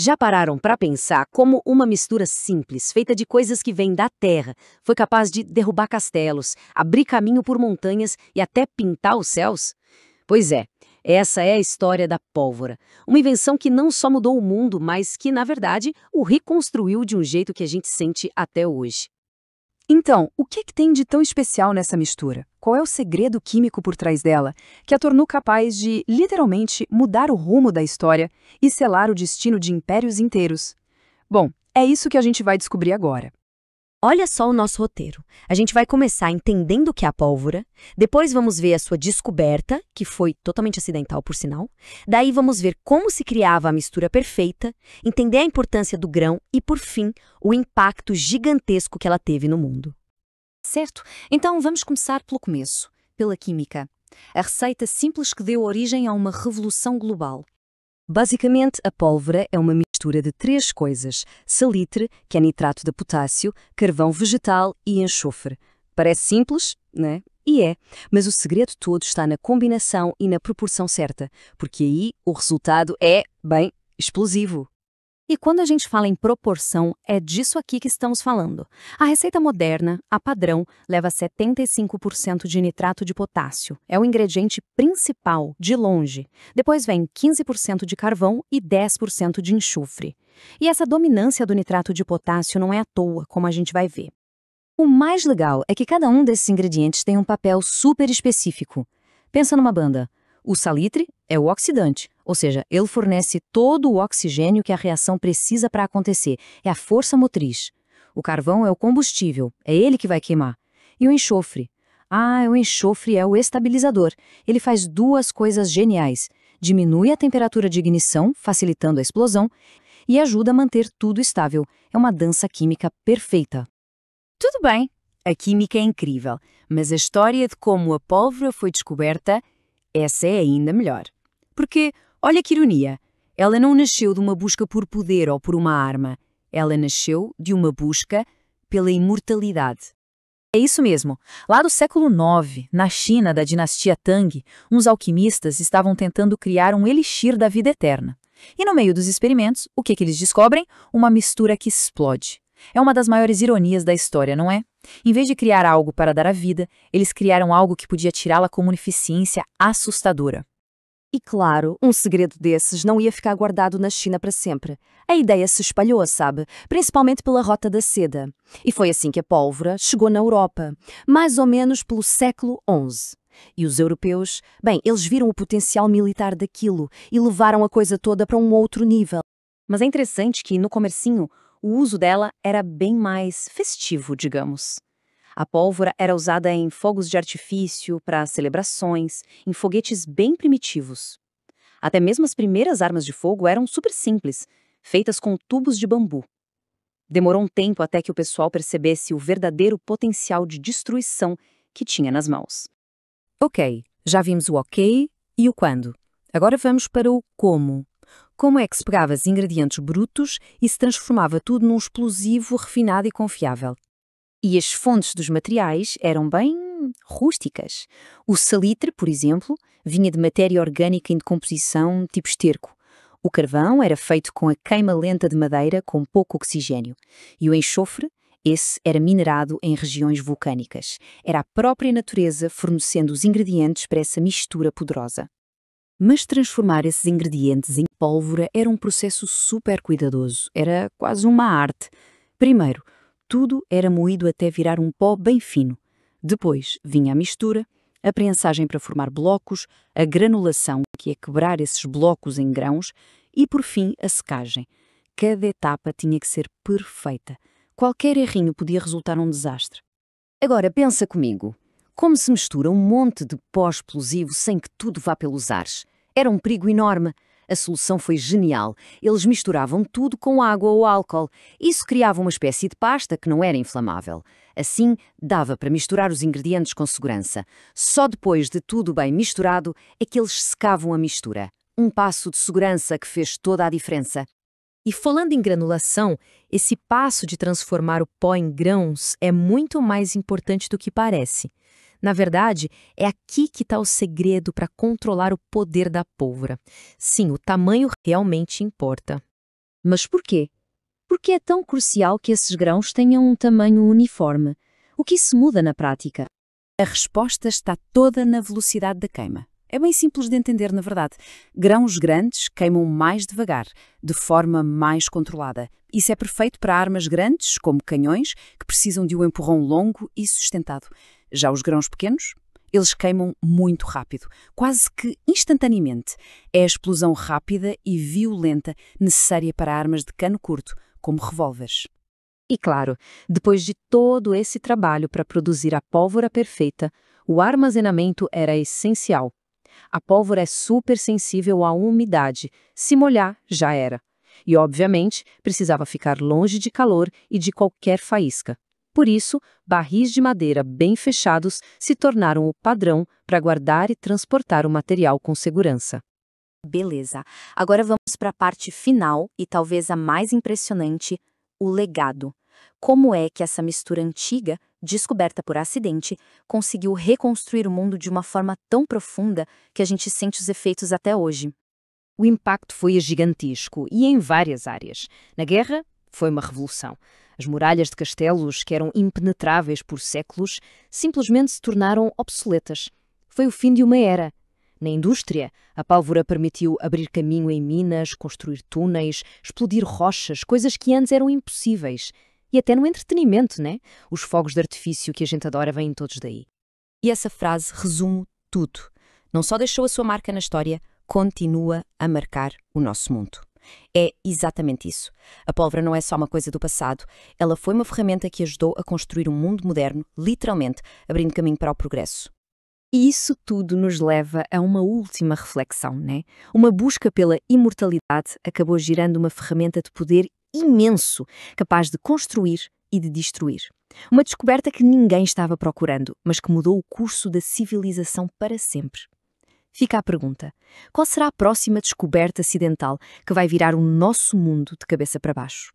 Já pararam para pensar como uma mistura simples, feita de coisas que vêm da terra, foi capaz de derrubar castelos, abrir caminho por montanhas e até pintar os céus? Pois é, essa é a história da pólvora. Uma invenção que não só mudou o mundo, mas que, na verdade, o reconstruiu de um jeito que a gente sente até hoje. Então, o que tem de tão especial nessa mistura? Qual é o segredo químico por trás dela, que a tornou capaz de, literalmente, mudar o rumo da história e selar o destino de impérios inteiros? Bom, é isso que a gente vai descobrir agora. Olha só o nosso roteiro. A gente vai começar entendendo o que é a pólvora, depois vamos ver a sua descoberta, que foi totalmente acidental, por sinal. Daí vamos ver como se criava a mistura perfeita, entender a importância do grão e, por fim, o impacto gigantesco que ela teve no mundo. Certo? Então vamos começar pelo começo, pela química. A receita simples que deu origem a uma revolução global. Basicamente, a pólvora é uma mistura de três coisas: salitre, que é nitrato de potássio, carvão vegetal e enxofre. Parece simples, né? E é, mas o segredo todo está na combinação e na proporção certa, porque aí o resultado é, bem, explosivo. E quando a gente fala em proporção, é disso aqui que estamos falando. A receita moderna, a padrão, leva 75% de nitrato de potássio. É o ingrediente principal, de longe. Depois vem 15% de carvão e 10% de enxofre. E essa dominância do nitrato de potássio não é à toa, como a gente vai ver. O mais legal é que cada um desses ingredientes tem um papel super específico. Pensa numa banda. O salitre é o oxidante, ou seja, ele fornece todo o oxigênio que a reação precisa para acontecer, é a força motriz. O carvão é o combustível, é ele que vai queimar. E o enxofre? O enxofre é o estabilizador. Ele faz duas coisas geniais: diminui a temperatura de ignição, facilitando a explosão, e ajuda a manter tudo estável. É uma dança química perfeita. Tudo bem, a química é incrível, mas a história de como a pólvora foi descoberta, essa é ainda melhor. Porque, olha que ironia, ela não nasceu de uma busca por poder ou por uma arma. Ela nasceu de uma busca pela imortalidade. É isso mesmo. Lá do século IX, na China da dinastia Tang, uns alquimistas estavam tentando criar um elixir da vida eterna. E no meio dos experimentos, o que eles descobrem? Uma mistura que explode. É uma das maiores ironias da história, não é? Em vez de criar algo para dar a vida, eles criaram algo que podia tirá-la com uma eficiência assustadora. E claro, um segredo desses não ia ficar guardado na China para sempre. A ideia se espalhou, sabe? Principalmente pela Rota da Seda. E foi assim que a pólvora chegou na Europa, mais ou menos pelo século XI. E os europeus, bem, eles viram o potencial militar daquilo e levaram a coisa toda para um outro nível. Mas é interessante que, no comecinho, o uso dela era bem mais festivo, digamos. A pólvora era usada em fogos de artifício, para celebrações, em foguetes bem primitivos. Até mesmo as primeiras armas de fogo eram super simples, feitas com tubos de bambu. Demorou um tempo até que o pessoal percebesse o verdadeiro potencial de destruição que tinha nas mãos. Ok, já vimos o ok e o quando. Agora vamos para o como. Como é que se pegava os ingredientes brutos e se transformava tudo num explosivo refinado e confiável? E as fontes dos materiais eram bem rústicas. O salitre, por exemplo, vinha de matéria orgânica em decomposição tipo esterco. O carvão era feito com a queima lenta de madeira com pouco oxigênio. E o enxofre, esse era minerado em regiões vulcânicas. Era a própria natureza fornecendo os ingredientes para essa mistura poderosa. Mas transformar esses ingredientes em pólvora era um processo super cuidadoso, era quase uma arte. Primeiro, tudo era moído até virar um pó bem fino. Depois vinha a mistura, a prensagem para formar blocos, a granulação, que é quebrar esses blocos em grãos, e por fim a secagem. Cada etapa tinha que ser perfeita. Qualquer errinho podia resultar num desastre. Agora pensa comigo. Como se mistura um monte de pó explosivo sem que tudo vá pelos ares? Era um perigo enorme. A solução foi genial. Eles misturavam tudo com água ou álcool. Isso criava uma espécie de pasta que não era inflamável. Assim, dava para misturar os ingredientes com segurança. Só depois de tudo bem misturado é que eles secavam a mistura. Um passo de segurança que fez toda a diferença. E falando em granulação, esse passo de transformar o pó em grãos é muito mais importante do que parece. Na verdade, é aqui que está o segredo para controlar o poder da pólvora. Sim, o tamanho realmente importa. Mas por quê? Por que é tão crucial que esses grãos tenham um tamanho uniforme? O que se muda na prática? A resposta está toda na velocidade da queima. É bem simples de entender, na verdade. Grãos grandes queimam mais devagar, de forma mais controlada. Isso é perfeito para armas grandes, como canhões, que precisam de um empurrão longo e sustentado. Já os grãos pequenos, eles queimam muito rápido, quase que instantaneamente. É a explosão rápida e violenta necessária para armas de cano curto, como revólveres. E claro, depois de todo esse trabalho para produzir a pólvora perfeita, o armazenamento era essencial. A pólvora é super sensível à umidade. Se molhar, já era. E, obviamente, precisava ficar longe de calor e de qualquer faísca. Por isso, barris de madeira bem fechados se tornaram o padrão para guardar e transportar o material com segurança. Beleza. Agora vamos para a parte final e talvez a mais impressionante, o legado. Como é que essa mistura antiga, descoberta por acidente, conseguiu reconstruir o mundo de uma forma tão profunda que a gente sente os efeitos até hoje? O impacto foi gigantesco e em várias áreas. Na guerra, foi uma revolução. As muralhas de castelos, que eram impenetráveis por séculos, simplesmente se tornaram obsoletas. Foi o fim de uma era. Na indústria, a pólvora permitiu abrir caminho em minas, construir túneis, explodir rochas, coisas que antes eram impossíveis. E até no entretenimento, né? Os fogos de artifício que a gente adora vêm todos daí. E essa frase resume tudo. Não só deixou a sua marca na história, continua a marcar o nosso mundo. É exatamente isso. A pólvora não é só uma coisa do passado, ela foi uma ferramenta que ajudou a construir um mundo moderno, literalmente, abrindo caminho para o progresso. E isso tudo nos leva a uma última reflexão, né? Uma busca pela imortalidade acabou girando uma ferramenta de poder imenso, capaz de construir e de destruir. Uma descoberta que ninguém estava procurando, mas que mudou o curso da civilização para sempre. Fica a pergunta: qual será a próxima descoberta acidental que vai virar o nosso mundo de cabeça para baixo?